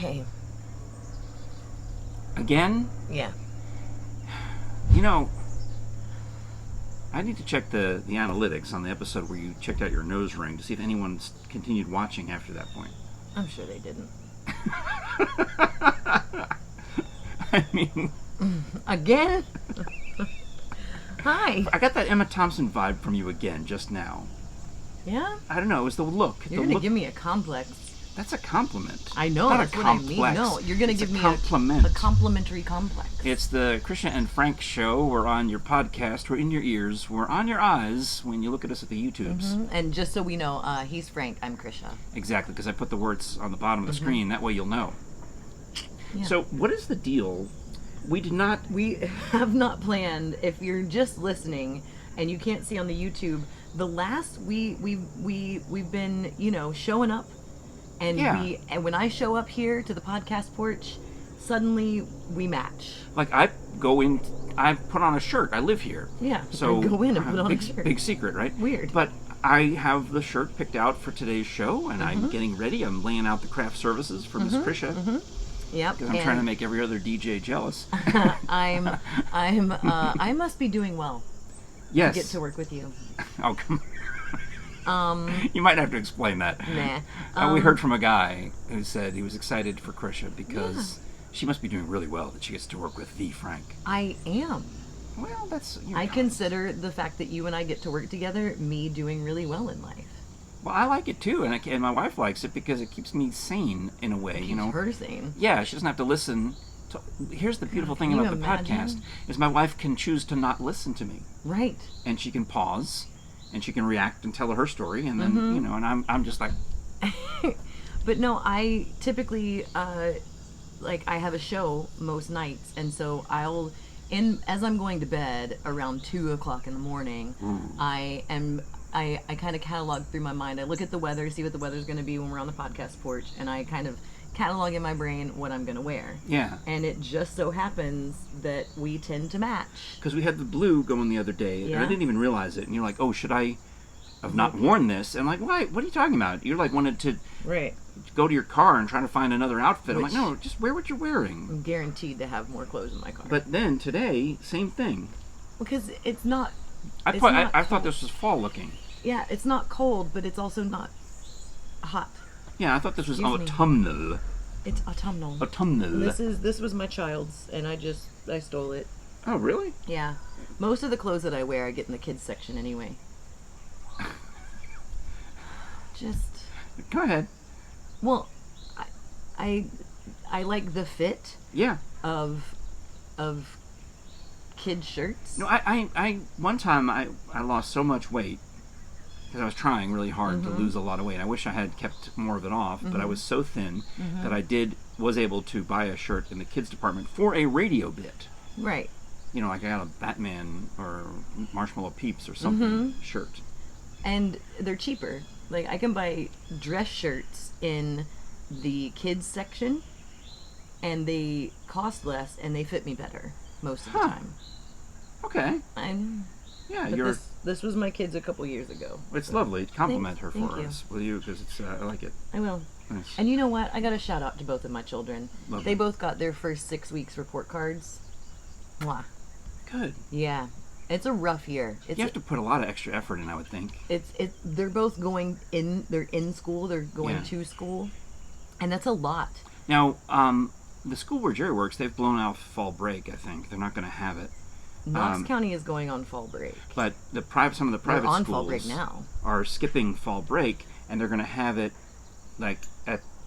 Hey. Again? Yeah. You know, I need to check the analytics on the episode where you checked out your nose ring to see if anyone's continued watching after that point. I'm sure they didn't. I mean... Again? Hi. I got that Emma Thompson vibe from you again just now. Yeah? I don't know, it was the look. You're going to give me a complex. That's a compliment. I know, not that's a what complex. I mean. No, you're going to give me a complimentary complex. It's the Krisha and Frank show. We're on your podcast. We're in your ears. We're on your eyes when you look at us at the YouTubes. Mm-hmm. And just so we know, he's Frank, I'm Krisha. Exactly, because I put the words on the bottom of the screen. That way you'll know. Yeah. So what is the deal? We have not planned. If you're just listening and you can't see on the YouTube, the last we've been, showing up. And and when I show up here to the podcast porch, suddenly we match. Like I put on a shirt. I live here. Yeah. So I go in and put on a shirt. Big secret, right? Weird. But I have the shirt picked out for today's show, and I'm getting ready. I'm laying out the craft services for Miss Krisha. Yep. Because I'm trying to make every other DJ jealous. I must be doing well. Yes. To get to work with you. Oh, come on. You might have to explain that. Nah. We heard from a guy who said he was excited for Krisha because she must be doing really well that she gets to work with the Frank. I am. Well, I consider the fact that you and I get to work together me doing really well in life. Well, I like it too, and my wife likes it because it keeps me sane in a way. It keeps her sane. Yeah, she doesn't have to listen. Here's the beautiful thing about the podcast is my wife can choose to not listen to me. Right. And she can pause. And she can react and tell her story, and then and I'm just like. But no, I typically I have a show most nights, and so as I'm going to bed around 2:00 in the morning, I kind of catalog through my mind. I look at the weather, see what the weather's going to be when we're on the podcast porch, and I kind of catalog in my brain what I'm going to wear. Yeah. And it just so happens that we tend to match. Because we had the blue going the other day, and I didn't even realize it. And you're like, oh, should I have not worn this? And I'm like, why? What are you talking about? You're like wanted to go to your car and try to find another outfit. I'm like, no, just wear what you're wearing. I'm guaranteed to have more clothes in my car. But then today, same thing. Because it's not... I thought this was fall looking. Yeah, it's not cold, but it's also not hot. Yeah, I thought this was autumnal. It's autumnal. Autumnal. This was my child's, and I stole it. Oh, really? Yeah. Most of the clothes that I wear, I get in the kids section anyway. Just. Go ahead. Well, I like the fit. Yeah. Of kids shirts. No, I one time I lost so much weight. Because I was trying really hard to lose a lot of weight. I wish I had kept more of it off, but I was so thin that I was able to buy a shirt in the kids department for a radio bit. Right. Like I got a Batman or Marshmallow Peeps or something shirt. And they're cheaper. Like I can buy dress shirts in the kids section, and they cost less and they fit me better most of the time. Okay. Yeah, this was my kids a couple years ago. It's lovely. Compliment her for us, will you? Because I like it. I will. Nice. And you know what? I got a shout out to both of my children. Lovely. They both got their first 6 weeks report cards. Mwah. Good. Yeah, it's a rough year. You have to put a lot of extra effort in, I would think. They're both going in. They're in school. They're going to school, and that's a lot. Now, the school where Jerry works, they've blown out fall break. I think they're not going to have it. Knox County is going on fall break. But some of the private on schools fall break now. Are skipping fall break, and they're going to have it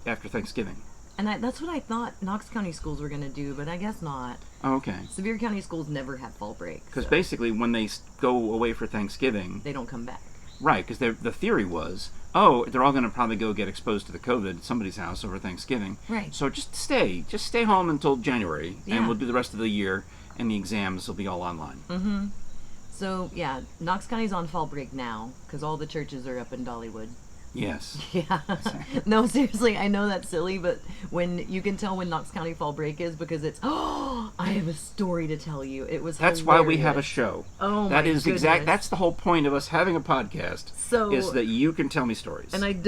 after Thanksgiving. And that's what I thought Knox County schools were going to do, but I guess not. Oh, okay. Sevier County schools never have fall break. Because basically, when they go away for Thanksgiving, they don't come back. Right, because the theory was, they're all going to probably go get exposed to the COVID at somebody's house over Thanksgiving. Right. So just stay home until January, and we'll do the rest of the year. And the exams will be all online. So, yeah, Knox County's on fall break now, because all the churches are up in Dollywood. Yes. Yeah. No, seriously, I know that's silly, but when you can tell when Knox County Fall Break is because it's, oh, I have a story to tell you. It was That's hilarious. why we have a show. Oh, that my is goodness. That's the whole point of us having a podcast. So, is that you can tell me stories. And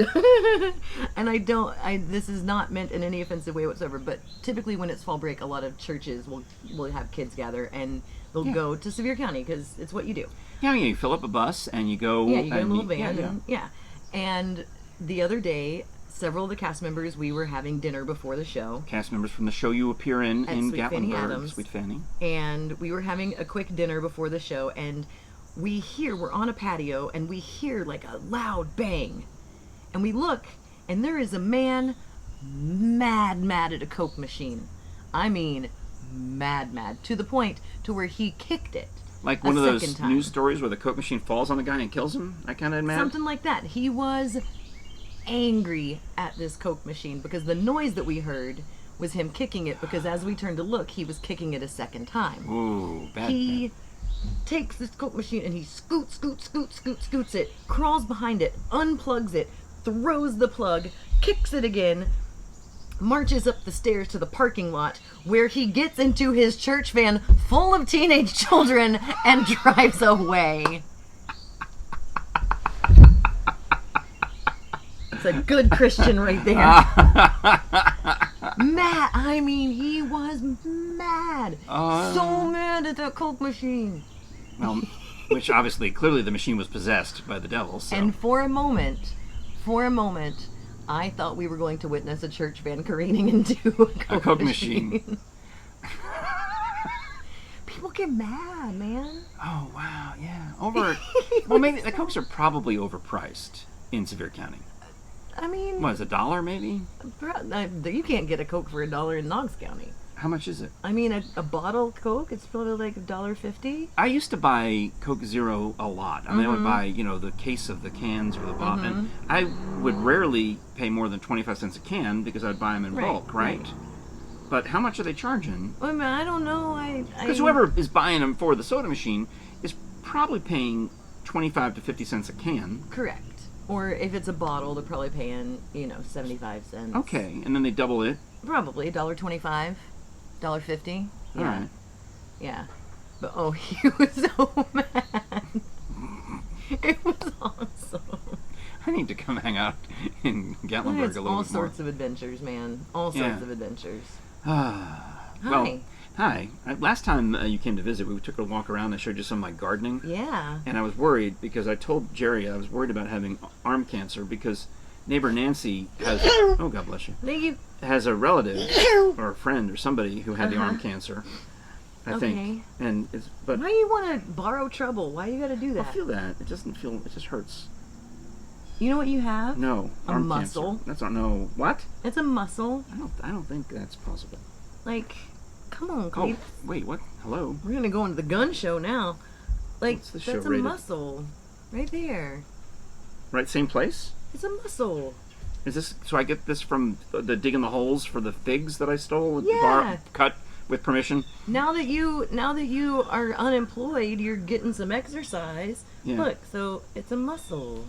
this is not meant in any offensive way whatsoever, but typically when it's fall break, a lot of churches will have kids gather and they'll go to Sevier County because it's what you do. Yeah, you fill up a bus and you go. Yeah, you get in a little van. Yeah. And the other day, several of the cast members, we were having dinner before the show. Cast members from the show you appear in Sweet Fanny Gatlinburg, Adams. Sweet Fanny. And we were having a quick dinner before the show, and we're on a patio, and we hear like a loud bang. And we look, and there is a man mad at a Coke machine. I mean, mad, to the point to where he kicked it. Like one of those news stories where the Coke machine falls on the guy and kills him? That kind of mad? Something like that. He was angry at this Coke machine because the noise that we heard was him kicking it, because as we turned to look, he was kicking it a second time. Ooh, bad. He takes this Coke machine and he scoots it, crawls behind it, unplugs it, throws the plug, kicks it again, marches up the stairs to the parking lot where he gets into his church van full of teenage children and drives away. It's a good Christian right there. Mad. I mean, he was mad. So mad at that Coke machine. Well, which obviously, clearly the machine was possessed by the devil. So. And for a moment, I thought we were going to witness a church van careening into a Coke machine. People get mad, man. Oh, wow, yeah. Well, maybe the Cokes are probably overpriced in Sevier County. I mean... What, is it $1 maybe? You can't get a Coke for $1 in Knox County. How much is it? I mean, a bottle of Coke, it's probably like $1.50. I used to buy Coke Zero a lot. I mean, I would buy, the case of the cans or the bottle. And I would rarely pay more than 25 cents a can because I'd buy them in bulk, right? But how much are they charging? Well, I mean, I don't know. Because whoever is buying them for the soda machine is probably paying 25 to 50 cents a can. Correct. Or if it's a bottle, they're probably paying, 75 cents. Okay, and then they double it. Probably $1.25, $1.50. Yeah. All right. Yeah. But he was so mad. It was awesome. I need to come hang out in Gatlinburg a little bit more. All sorts of adventures, man. All sorts of adventures. Well, hi. Last time you came to visit, we took a walk around and I showed you some of my gardening. Yeah. And I was worried because I told Jerry I was worried about having arm cancer because neighbor Nancy has... Oh, God bless you. Thank you. Has a relative or a friend or somebody who had the arm cancer, I think. And but why do you want to borrow trouble? Why do you got to do that? I feel that. It doesn't feel... It just hurts. You know what you have? No. A muscle. Cancer. That's not... No. What? It's a muscle. I don't think that's possible. Like... Come on, Cleve. Oh, wait, what? Hello? We're going to go into the gun show now. Like, that's a muscle. Right there. Right, same place? It's a muscle. Is this... So I get this from the digging the holes for the figs that I stole? Yeah. Cut with permission? Now that you are unemployed, you're getting some exercise. Yeah. Look, so it's a muscle.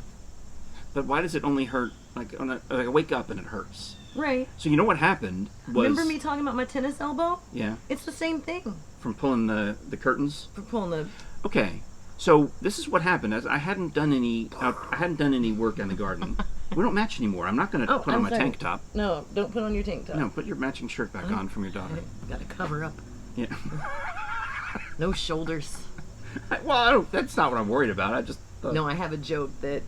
But why does it only hurt... Like I wake up and it hurts? Right. So you know what happened was... Remember me talking about my tennis elbow? Yeah. It's the same thing. From pulling the curtains? For pulling the... Okay. So this is what happened. I hadn't done any work on the garden. We don't match anymore. I'm not going to put on my tank top. No, don't put on your tank top. No, put your matching shirt back on from your daughter. Got to cover up. Yeah. No shoulders. Well, that's not what I'm worried about. I just... No, I have a joke that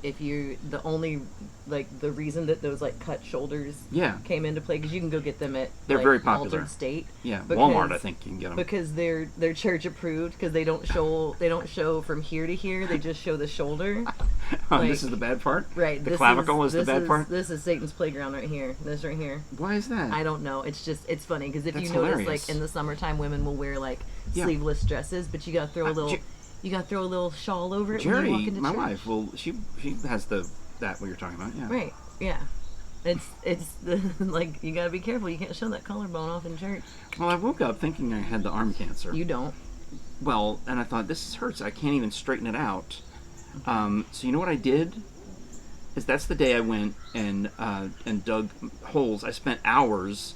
if you the reason that those cut shoulders came into play, because you can go get them at very popular. Altered State. Yeah, Walmart I think you can get them because they're church approved, because they don't show from here to here, they just show the shoulder. This is the bad part. Right, the clavicle is the bad part. This is Satan's playground right here. This right here. Why is that? I don't know. It's funny because if That's you notice, hilarious. in the summertime, women will wear sleeveless dresses, but you gotta throw a little. You gotta throw a little shawl over it Jerry, when you walk into my church. wife, well, she has that what you're talking about, yeah. Right, yeah. It's you gotta be careful. You can't show that collarbone off in church. Well, I woke up thinking I had the arm cancer. You don't. Well, and I thought, this hurts. I can't even straighten it out. So you know what I did? that's the day I went and dug holes. I spent hours.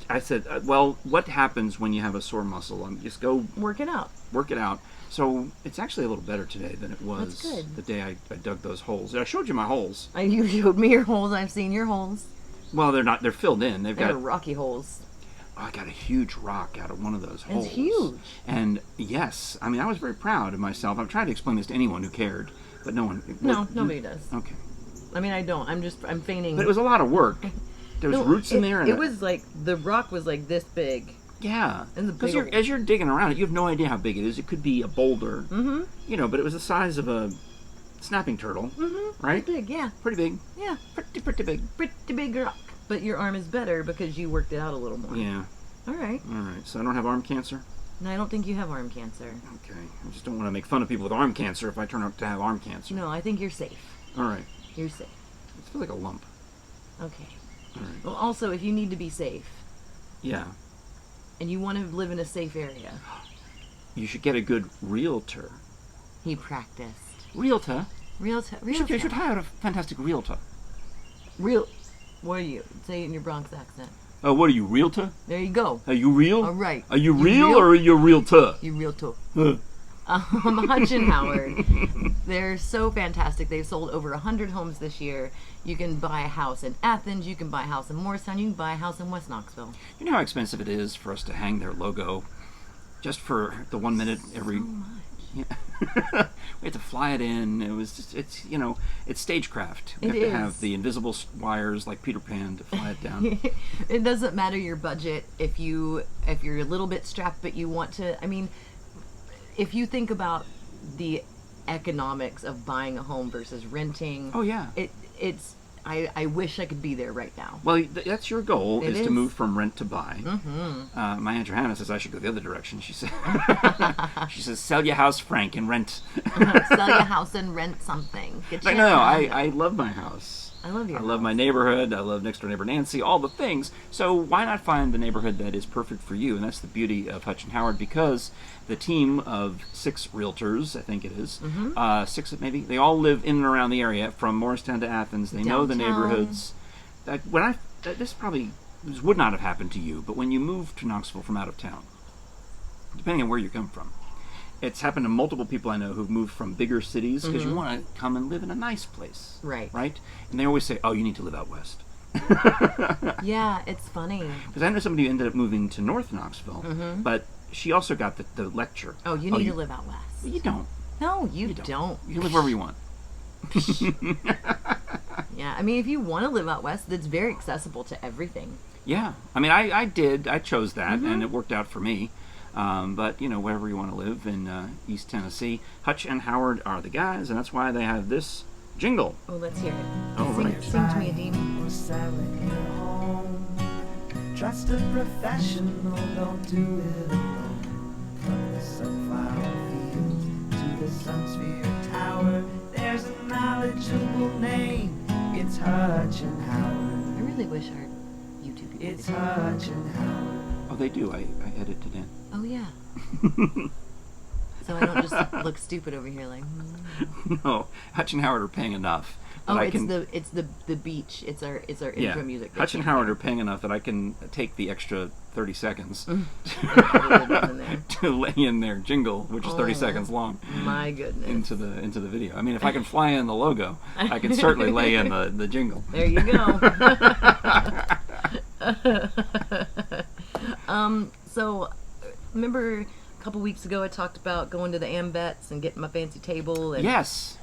I said, well, what happens when you have a sore muscle? Just go Work it out. Work it out. So it's actually a little better today than it was the day I dug those holes. I showed you my holes. You showed me your holes. I've seen your holes. Well, they're not. They're filled in. They're rocky holes. I got a huge rock out of one of those holes. It's huge. And yes, I mean, I was very proud of myself. I'm trying to explain this to anyone who cared, but no one. No, nobody does. Okay. I mean, I don't. I'm feigning. But it was a lot of work. There was roots in there. And it was like, the rock was like this big. Yeah. Because as you're digging around it, you have no idea how big it is. It could be a boulder. Mm-hmm. You know, but it was the size of a snapping turtle. Mm-hmm. Right? Pretty big, yeah. Pretty big. Yeah. Pretty big. Pretty big rock. But your arm is better because you worked it out a little more. Yeah. All right. So I don't have arm cancer? No, I don't think you have arm cancer. Okay. I just don't want to make fun of people with arm cancer if I turn out to have arm cancer. No, I think you're safe. All right. You're safe. It feels like a lump. Okay. All right. Well, also, if you need to be safe. Yeah. And you want to live in a safe area. You should get a good realtor. He practiced. Realtor? Realtor. You should hire a fantastic realtor. What are you? Say it in your Bronx accent. What are you, realtor? There you go. Are you real? All right. Are you real or are you a realtor? You realtor. Hutch and Howard. They're so fantastic. They've sold over 100 homes this year. You can buy a house in Athens. You can buy a house in Morristown. You can buy a house in West Knoxville. You know how expensive it is for us to hang their logo just for the 1 minute every... So much. Yeah. We had to fly it in. It was just, it's stagecraft. We have to have the invisible wires like Peter Pan to fly it down. It doesn't matter your budget if you're a little bit strapped, but you want to. I mean, if you think about the economics of buying a home versus renting. Oh yeah. It's. I wish I could be there right now. Well, that's your goal, is to move from rent to buy. Mm-hmm. My Aunt Johanna says I should go the other direction. She says, sell your house, Frank, and rent. Sell your house and rent something. I love my house. I love your house. I love my neighborhood. I love next door neighbor Nancy, all the things. So why not find the neighborhood that is perfect for you? And that's the beauty of Hutch and Howard, because the team of 6 realtors, I think it is, 6 maybe, they all live in and around the area from Morristown to Athens. They know the neighborhoods. This would not have happened to you, but when you move to Knoxville from out of town, depending on where you come from, it's happened to multiple people I know who've moved from bigger cities because you want to come and live in a nice place. Right. Right? And they always say, oh, you need to live out west. Yeah, it's funny. Because I know somebody who ended up moving to North Knoxville, but she also got the lecture. Oh, you need to live out west. Well, you don't. No, you don't. You can live wherever you want. Yeah, I mean, if you want to live out west, it's very accessible to everything. Yeah. I mean, I chose that, and it worked out for me. But, wherever you want to live in East Tennessee, Hutch and Howard are the guys, and that's why they have this jingle. Oh, let's hear it. Oh, right. Sing to me, Dean. Selling your home. Trust a professional, don't do it alone. From the sunflower fields to the Sunsphere Tower, there's a knowledgeable name. It's Hutch and Howard. I really wish our YouTube people It's Hutch and Howard. Oh, they do. I edited in. Oh, yeah. So I don't just look stupid over here like... No, Hutch and Howard are paying enough. Oh, it's the beach. It's our intro music. Hutch and Howard are paying enough that I can take the extra 30 seconds to lay in their jingle, which is 30 seconds long. My goodness. Into the video. I mean, if I can fly in the logo, I can certainly lay in the jingle. There you go. So remember a couple weeks ago I talked about going to the Ambets and getting my fancy table and Yes.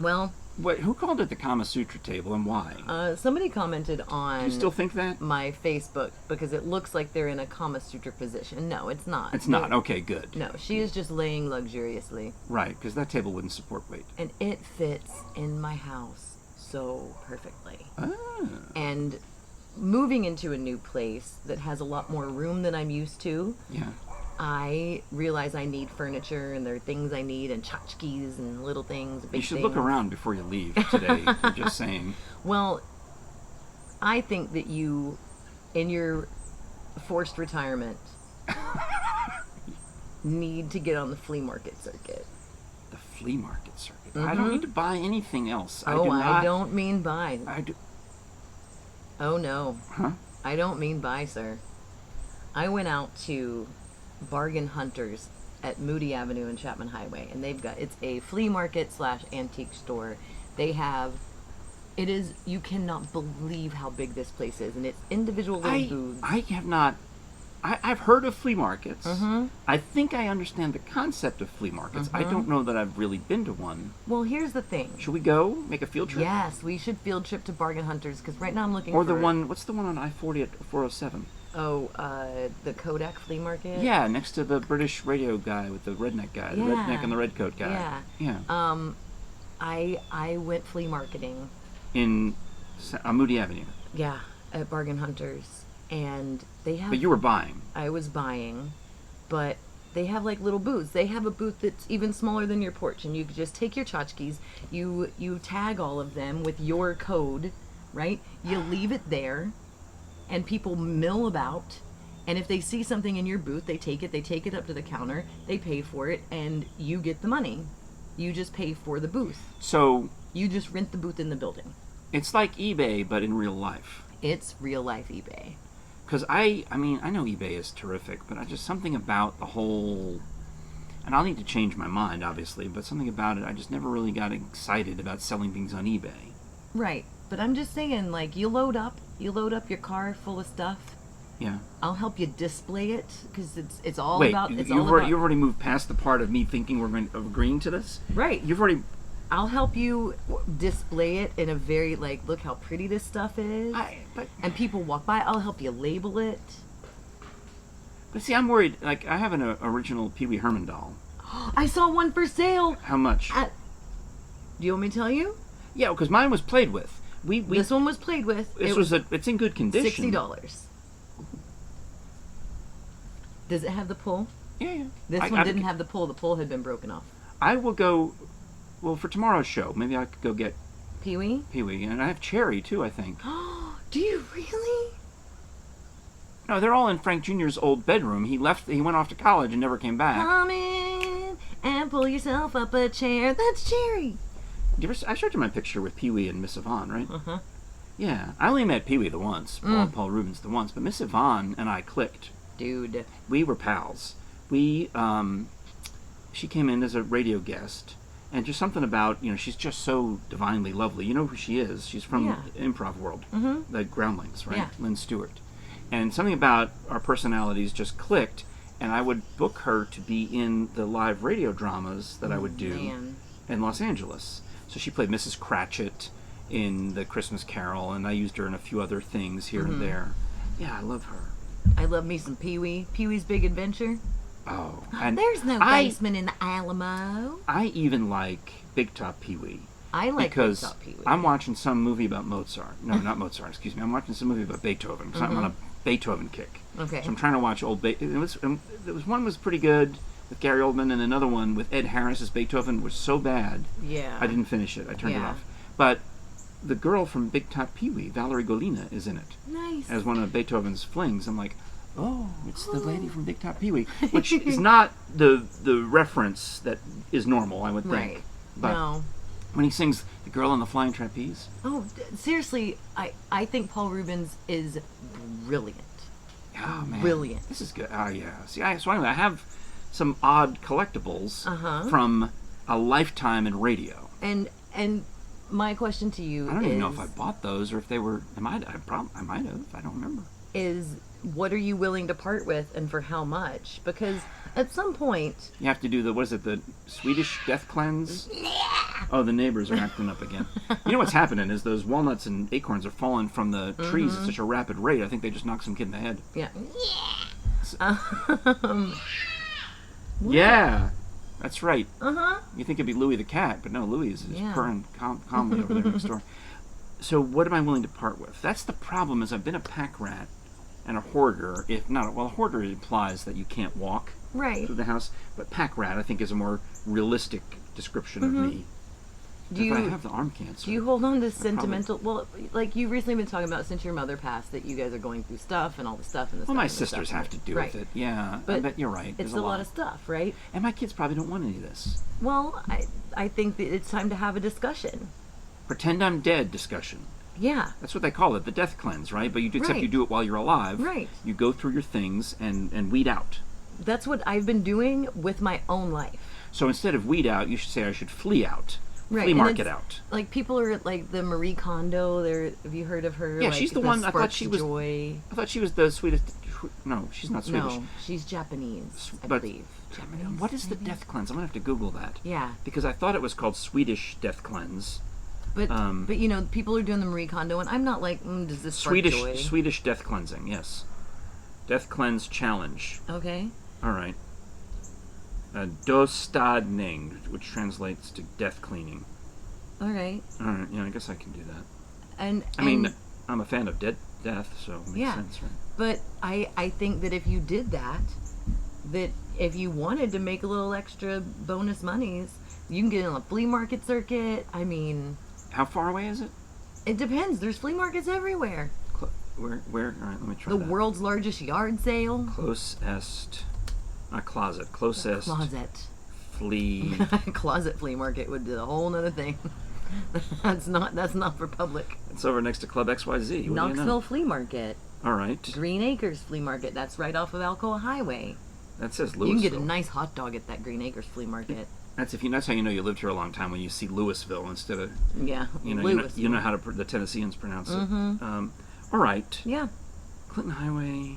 Well, who called it the Kama Sutra table and why? Somebody commented on Do you still think that? my Facebook because it looks like they're in a Kama Sutra position. No, it's not. It's not. Okay, good. No, she is just laying luxuriously. Right, because that table wouldn't support weight. And it fits in my house so perfectly. Ah. And moving into a new place that has a lot more room than I'm used to, Yeah. I realize I need furniture and there are things I need and tchotchkes and little things. Big You should things. look around before you leave today. I'm just saying. Well, I think that you, in your forced retirement, need to get on the flea market circuit. The flea market circuit. I don't need to buy anything else. Oh, I don't mean buy. I do. Oh, no. Huh? I don't mean buy, sir. I went out to Bargain Hunters at Moody Avenue and Chapman Highway, and it's a flea market / antique store. You cannot believe how big this place is, and it's individual little booths. I've heard of flea markets. I think I understand the concept of flea markets. I don't know that I've really been to one. Well, here's the thing. Should we go make a field trip? Yes, we should field trip to Bargain Hunters, because right now I'm looking or what's the one on I-40 at 407? Oh, the Kodak Flea Market? Yeah, next to the British radio guy with the redneck guy. The redneck and the red coat guy. Yeah. I went flea marketing. In Moody Avenue? Yeah, at Bargain Hunters. And they have... But you were buying. I was buying, but they have like little booths. They have a booth that's even smaller than your porch, and you could just take your tchotchkes, you tag all of them with your code, right? You leave it there, and people mill about, and if they see something in your booth, they take it up to the counter, they pay for it, and you get the money. You just pay for the booth. So... You just rent the booth in the building. It's like eBay, but in real life. It's real life eBay. Because I know eBay is terrific, but just something about the whole... And I'll need to change my mind, obviously, but something about it, I just never really got excited about selling things on eBay. Right. But I'm just saying, like, you load up your car full of stuff. Yeah. I'll help you display it, because it's all Wait, about... you've already moved past the part of me thinking we're agreeing to this? Right. You've already... I'll help you display it in a very, like, look how pretty this stuff is. And people walk by, I'll help you label it. But see, I'm worried, like, I have an original Pee-wee Herman doll. I saw one for sale! How much? Do you want me to tell you? Yeah, because mine was played with. This one was played with. It's in good condition. $60. Does it have the pull? Yeah. This one didn't have the pull. The pull had been broken off. I will go... Well, for tomorrow's show, maybe I could go get... Pee-wee? Pee-wee. And I have Cherry, too, I think. Do you really? No, they're all in Frank Jr.'s old bedroom. He went off to college and never came back. Come in and pull yourself up a chair. That's Cherry. I showed you my picture with Pee-wee and Miss Yvonne, right? Uh-huh. Yeah. I only met Pee-wee the once, Paul Rubens the once, but Miss Yvonne and I clicked. Dude. We were pals. She came in as a radio guest. And just something about, she's just so divinely lovely. You know who she is. She's from Improv World, the Groundlings, right? Yeah. Lynn Stewart. And something about our personalities just clicked, and I would book her to be in the live radio dramas that I would do in Los Angeles. So she played Mrs. Cratchit in The Christmas Carol, and I used her in a few other things here and there. Yeah, I love her. I love me some Pee-wee. Pee-wee's Big Adventure. Oh, and there's no basement in the Alamo. I even like Big Top Pee-wee. I like Big Top Pee-wee. Because I'm watching some movie about Mozart. No, not Mozart, excuse me. I'm watching some movie about Beethoven, because I'm on a Beethoven kick. Okay. So I'm trying to watch old Beethoven. One was pretty good with Gary Oldman, and another one with Ed Harris as Beethoven was so bad. Yeah. I didn't finish it. I turned it off. But the girl from Big Top Pee-wee, Valerie Golina, is in it. Nice. As one of Beethoven's flings. I'm like, oh, it's the lady from Big Top Pee-wee, which is not the reference that is normal, I would think. Right. But no. When he sings The Girl on the Flying Trapeze. Oh, seriously, I think Paul Rubens is brilliant. Oh, man. Brilliant. This is good. Oh, yeah. See, so anyway, I have some odd collectibles from a lifetime in radio. And my question to you I don't even know if I bought those or if they were... I might have. I don't remember. Is what are you willing to part with and for how much? Because at some point... You have to do the Swedish death cleanse? Oh, the neighbors are acting up again. You know what's happening is those walnuts and acorns are falling from the trees at such a rapid rate. I think they just knocked some kid in the head. Yeah. Yeah. That's right. Uh-huh. You think it'd be Louie the cat, but no, Louie is purring calmly over there next door. So what am I willing to part with? That's the problem, is I've been a pack rat and a hoarder. If not, well, a hoarder implies that you can't walk through the house, but pack rat, I think, is a more realistic description of me. Do you if I have the arm cancer. do you hold on to sentimental? Well, like you've recently been talking about since your mother passed that you guys are going through stuff and all the stuff and the Well, stuff. my and the sisters stuff. have to do Right. with it. Yeah, But I bet you're right. It's There's a lot of stuff, right? And my kids probably don't want any of this. Well, I think that it's time to have a discussion. Pretend I'm dead discussion. Yeah. That's what they call it, the death cleanse, right? But except Right. you do it while you're alive. Right. You go through your things and weed out. That's what I've been doing with my own life. So instead of weed out, you should say I should flee out. Right. Flea and market it's- out. Like people are like the Marie Kondo. Have you heard of her? Yeah, like, she's the one. I thought Sparks she was. Joy. I thought she was the Swedish. No, she's not Swedish. No, she's Japanese, I But- believe. Japanese. What is the maybe? death cleanse? I'm gonna have to Google that. Yeah, Because I thought it was called Swedish death cleanse. but you know, people are doing the Marie Kondo, and I'm not like, does this spark joy? Swedish death cleansing. Yes, death cleanse challenge. Okay. All right. Dostadning, which translates to death cleaning. All right. All right. Yeah, I guess I can do that. And I mean, I'm a fan of death, so it makes Yeah. sense, right? but I think that if you did that if you wanted to make a little extra bonus monies, you can get on a flea market circuit. I mean, How far away is it? it depends. There's flea markets everywhere. Where? All right, let me try The that. world's largest yard sale. Closest, not closet, closest Closet. flea. Closet flea market would be a whole nother thing. That's not for public. It's over next to Club XYZ. What do you Knoxville know? Flea Market. All right. Green Acres Flea Market. That's right off of Alcoa Highway. That says You Louisville. can get a nice hot dog at that Green Acres Flea Market. That's how you know you lived here a long time, when you see Louisville instead of Yeah. you know Louisville. you know how the Tennesseans pronounce it. Mm-hmm. All right. Yeah. Clinton Highway.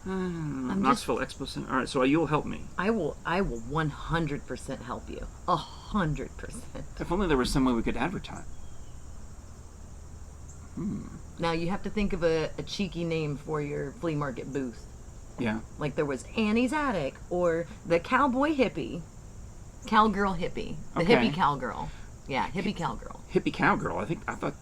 just- Knoxville Expo Center. All right, so you'll help me. I will 100% help you. 100%. If only there was some way we could advertise. Now you have to think of a cheeky name for your flea market booth. Yeah. Like there was Annie's Attic or the Cowboy Hippie. Cowgirl Hippie. The Okay. hippie cowgirl. Yeah, hippie cowgirl. Hippie Cowgirl. I thought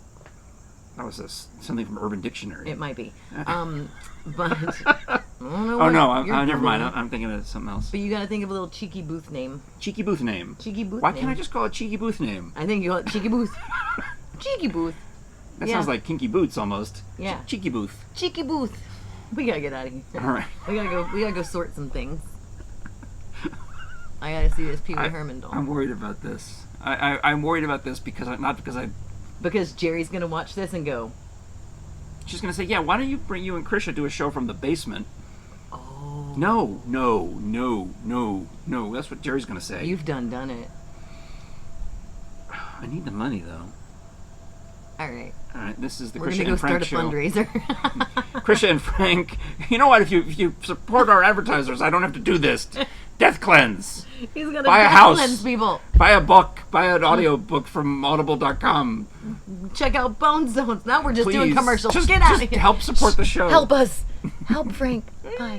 that was something from Urban Dictionary. It might be. But I don't know Oh what no, you're never mind. Googling. I'm thinking of something else. But you gotta think of a little cheeky booth name. Cheeky booth name. Cheeky booth Why name. can't I just call it Cheeky Booth name? I think you call it Cheeky Booth. Cheeky Booth. That Yeah. sounds like Kinky Boots almost. Yeah. Cheeky Booth. Cheeky Booth. We gotta get out of here. All right. We gotta go sort some things. I gotta see this Pee-wee Herman doll. I'm worried about this. I'm worried about this because Because Jerry's gonna watch this and go, she's gonna say, yeah, why don't you and Krisha do a show from the basement? oh, No. That's what Jerry's gonna say. you've done it. I need the money though. All right. All right, this is the We're Krisha gonna go and Frank start a show. fundraiser. Krisha and Frank. You know what? If you support our advertisers, I don't have to do this. Death cleanse. He's gonna Buy a death house. cleanse people. Buy a book. Buy an audio book from Audible.com. Check out Bone Zones. Now we're just doing Please. commercials. Just Get out of just here. help support the show. Help us. Help Frank. Bye.